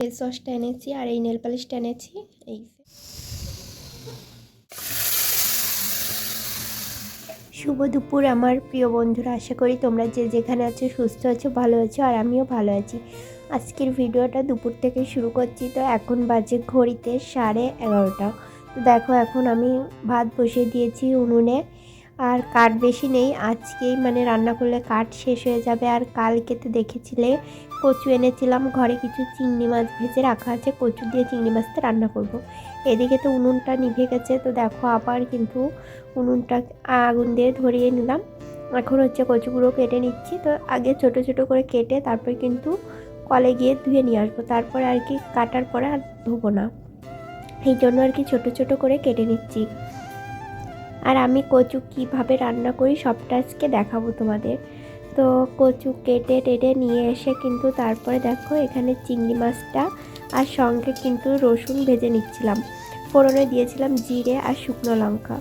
Face ওয়াশটা এনেছি আর এই nail পালিশটা এনেছি। এই শুভ দুপুর আমার প্রিয় বন্ধুরা, আশা করি তোমরা যে যেখানে আছো সুস্থ আছো, ভালো আছো, আর আমিও ভালো আছি। আজকের ভিডিওটা দুপুর থেকে শুরু করছি। তো এখন বাজে ঘড়িতে 11:30। তো দেখো এখন আমি ভাত বসিয়ে দিয়েছি উনুনে। আর কাঠ বেশি নেই, আজকেই মানে রান্না করলে কাঠ শেষ হয়ে যাবে। আর কালকে তো দেখেছিলে কচু এনেছিলাম, ঘরে কিছু চিংড়ি মাছ ভেজে রাখা আছে, কচু দিয়ে চিংড়ি মাছটা রান্না করব। এদিকে তো উনুনটা নিভে গেছে, তো দেখো আবার কিন্তু উনুনটা আগুন দিয়ে ধরিয়ে নিলাম। এখন হচ্ছে কচুগুলো কেটে নিচ্ছি। তো আগে ছোট ছোট করে কেটে তারপর কিন্তু কলে গিয়ে ধুয়ে নিয়ে আসবো, তারপরে আর কি কাটার পরে আর ধোবো না, এই জন্য আর কি ছোট ছোট করে কেটে নিচ্ছি। আর আমি কচু কীভাবে রান্না করি সবটা আজকে দেখাবো তোমাদের। তো কচু কেটে টেটে নিয়ে এসে কিন্তু তারপরে দেখো এখানে চিংড়ি মাছটা আর সঙ্গে কিন্তু রসুন ভেজে নিচ্ছিলাম। ফোড়নে দিয়েছিলাম জিরে আর শুকনো লঙ্কা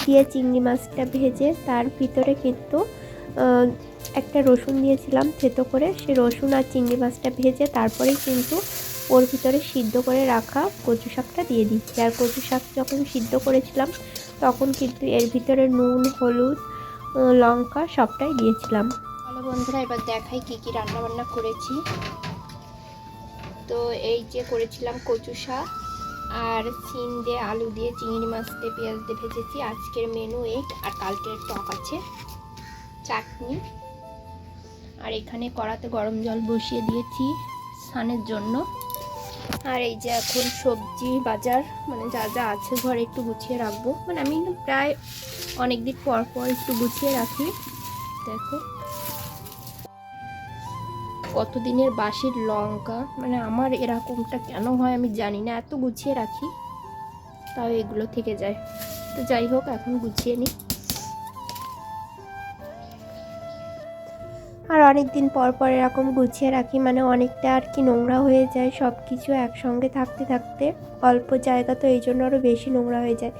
দিয়ে চিংড়ি মাছটা ভেজে তার ভিতরে কিন্তু একটা রসুন দিয়েছিলাম থেতো করে। সে রসুন আর চিংড়ি মাছটা ভেজে তারপরেই কিন্তু ওর ভিতরে সিদ্ধ করে রাখা কচু শাকটা দিয়ে দিচ্ছি। আর কচু শাক যখন সিদ্ধ করেছিলাম তখন কিন্তু এর ভিতরে নুন, হলুদ, লঙ্কা সবটাই দিয়েছিলাম। ভালো বন্ধুরা, এবার দেখাই কি কি রান্না বান্না করেছি। তো এই যে করেছিলাম কচু শাক আর সিম দিয়ে আলু দিয়ে চিংড়ি মাছ দিয়ে পেঁয়াজ দিয়ে ভেজেছি। আজকের মেনু এই, আর কালকের টক আছে, চাটনি। আর এখানে কড়াতে গরম জল বসিয়ে দিয়েছি স্নানের জন্য। আর এই যে এখন সবজি বাজার মানে যা যা আছে ঘরে একটু গুছিয়ে রাখবো, মানে আমি প্রায় অনেক দিন পর পর একটু গুছিয়ে রাখি। দেখো কতদিনের বাসির লঙ্কা, মানে আমার এরকমটা কেন হয় আমি জানি না, এত গুছিয়ে রাখি তাও এগুলো থেকে যায়। তো যাই হোক এখন গুছিয়ে নিই। আর অনেক দিন পর পর এরকম গুছিয়ে রাখি, মানে অনেকটা আর কি নোংরা হয়ে যায় সব কিছু একসঙ্গে থাকতে থাকতে, অল্প জায়গা তো এই জন্য আরও বেশি নোংরা হয়ে যায়।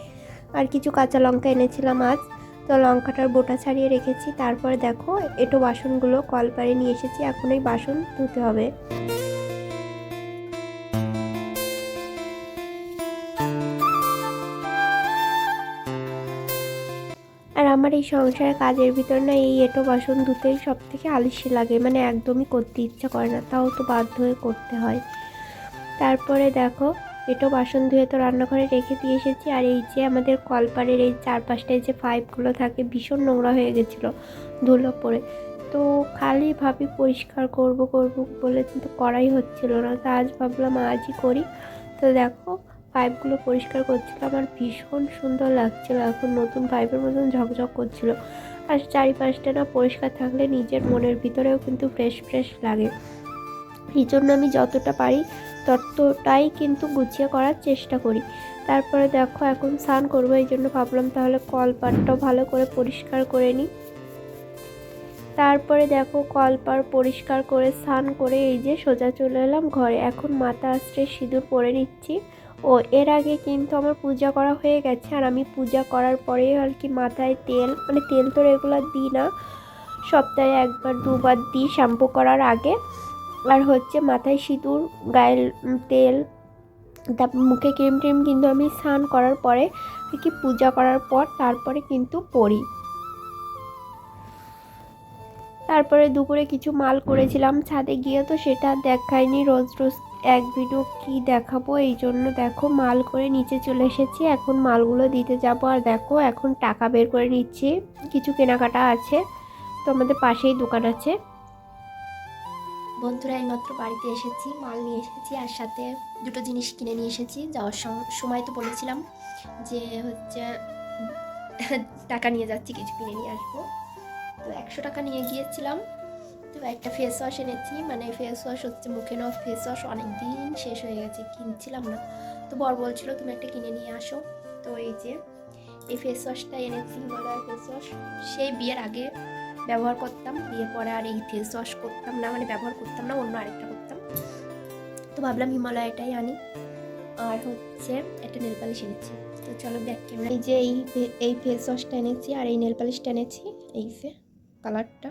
আর কিছু কাঁচা লঙ্কা এনেছিলাম আজ, তো লঙ্কাটার বোটা ছাড়িয়ে রেখেছি। তারপরে দেখো এটো বাসনগুলো কলপারে নিয়ে এসেছি, এখন এই বাসন ধুতে হবে। আর আমার এই সংসারে কাজের ভিতর না এই এঁটো বাসন ধুতেই সব থেকে আলসি লাগে, মানে একদমই করতে ইচ্ছা করে না, তাও তো বাধ্য হয়ে করতে হয়। তারপরে দেখো এঁটো বাসন ধুয়ে তো রান্নাঘরে রেখে দিয়ে এসেছি। আর এই যে আমাদের কলপারের এই চারপাশটায় যে পাইপগুলো থাকে ভীষণ নোংরা হয়ে গেছিলো ধুলো পড়ে। তো খালি ভাবি পরিষ্কার করব করব বলে কিন্তু করাই হচ্ছিল না, তো আজ ভাবলাম আজই করি। তো দেখো পাইপগুলো পরিষ্কার করছিলাম আর ভীষণ সুন্দর লাগছিল, এখন নতুন পাইপের মতন ঝকঝক করছিল। আর চারিপাশটা না পরিষ্কার থাকলে নিজের মনের ভিতরেও কিন্তু ফ্রেশ ফ্রেশ লাগে। এই জন্য আমি যতটা পারি ততটাই কিন্তু গুছিয়ে করার চেষ্টা করি। তারপরে দেখো এখন স্নান করবো, এই জন্য ভাবলাম তাহলে কলপারটাও ভালো করে পরিষ্কার করে নিই। তারপরে দেখো কলপার পরিষ্কার করে স্নান করে এই যে সোজা চলে এলাম ঘরে। এখন মাথা আঁচড়ে সিঁদুর পরে নিচ্ছি। ও এর আগে কিন্তু আমার পূজা করা হয়ে গেছে, আর আমি পূজা করার পরে আর কি মাথায় তেল, মানে তেল তো রেগুলার দিই না, সপ্তাহে একবার দুবার দিই শ্যাম্পু করার আগে। আর হচ্ছে মাথায় সিঁদুর, গায়ে তেল, তারপর মুখে ক্রিম ট্রিম কিন্তু আমি স্নান করার পরে আর কি পূজা করার পর তারপরে কিন্তু পরি। তারপরে দুপুরে কিছু মাল করেছিলাম ছাদে গিয়ে, তো সেটা দেখাইনি, রোজ রোজ এক ভিডিও কি দেখাবো, এই জন্য দেখো মাল করে নিচে চলে এসেছি, এখন মালগুলো দিতে যাব। আর দেখো এখন টাকা বের করে নিচ্ছি, কিছু কেনাকাটা আছে, তো আমাদের পাশেই দোকান আছে। বন্ধুরা এইমাত্র বাড়িতে এসেছি, মাল নিয়ে এসেছি আর সাথে দুটো জিনিস কিনে নিয়ে এসেছি। যাওয়ার সময় তো বলেছিলাম যে হচ্ছে টাকা নিয়ে যাচ্ছি, কিছু কিনে নিয়ে আসবো। তো 100 টাকা নিয়ে গিয়েছিলাম। তো একটা ফেস ওয়াশ এনেছি, মানে ফেস ওয়াশ হচ্ছে মুখে নেওয়া ফেস ওয়াশ, অনেক দিন শেষ হয়ে গেছে, কিনছিলাম না। তো বর বলছিল তুমি একটা কিনে নিয়ে আসো। তো এই যে এই ফেস ওয়াশটা এনেছি, হিমালয়ের ফেস ওয়াশ। সেই বিয়ের আগে ব্যবহার করতাম, বিয়ের পরে আর এই ফেস ওয়াশ করতাম না, মানে ব্যবহার করতাম না, অন্য আরেকটা করতাম। তো ভাবলাম হিমালয়টাই আনি। আর হচ্ছে একটা নেল পালিশ এনেছি। তো চলো ব্যাক ক্যামেরা, এই যে এই ফেস ওয়াশটা এনেছি আর এই নেল পালিশটা এনেছি, এই যে কালারটা।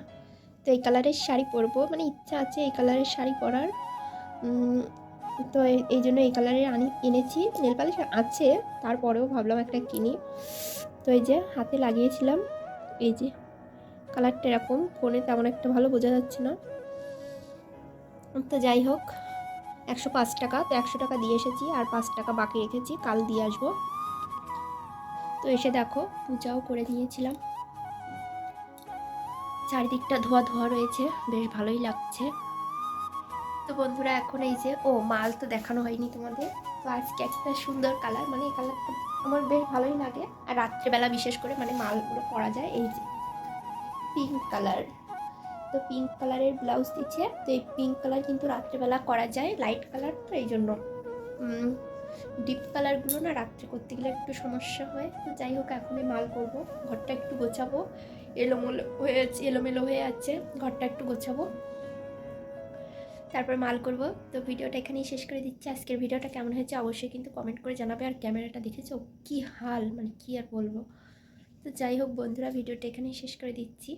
তো এই কালারের শাড়ি পরবো, মানে ইচ্ছা আছে এই কালারের শাড়ি পরার। তো এই জন্য এই কালারের এনেছি। নেল পালিশ আছে, তারপরেও ভাবলাম একটা কিনি। তো এই যে হাতে লাগিয়েছিলাম, এই যে কালারটা এরকম, ফোনে তেমন একটা ভালো বোঝা যাচ্ছে না। তো যাই হোক, 105 টাকা, তো 100 টাকা দিয়ে এসেছি, আর 5 টাকা বাকি রেখেছি, কাল দিয়ে আসবো। তো এসে দেখো পূজাও করে নিয়েছিলাম। চারিদিকটা ধোয়া ধোয়া রয়েছে, বেশ ভালোই লাগছে। তো বন্ধুরা এখন এই যে মাল তো দেখানো হয়নি তোমাদের। তো আজকে একটা সুন্দর কালার, মানে এই কালারটা আমার বেশ ভালোই লাগে, আর রাত্রেবেলা বিশেষ করে মানে মালগুলো করা যায়। এই যে পিঙ্ক কালার, তো পিঙ্ক কালারের ব্লাউজ দিচ্ছে। তো এই পিঙ্ক কালার কিন্তু রাত্রেবেলা করা যায়, লাইট কালার তো এই জন্য। ডিপ কালারগুলো না রাত্রে করতে গেলে একটু সমস্যা হয়। তো যাই হোক, এখন এই মাল করব, ঘরটা একটু গোছাবো, এলোমেলো হয়ে আছে, ঘরটা একটু গোছাবো, তারপর মাল করব। তো ভিডিওটা এখানেই শেষ করে দিচ্ছি। আজকের ভিডিওটা কেমন হয়েছে অবশ্যই কিন্তু কমেন্ট করে জানাবে। আর ক্যামেরাটা দেখেছো কি হাল, মানে কি আর বলবো। তো যাই হোক বন্ধুরা, ভিডিওটা এখানেই শেষ করে দিচ্ছি।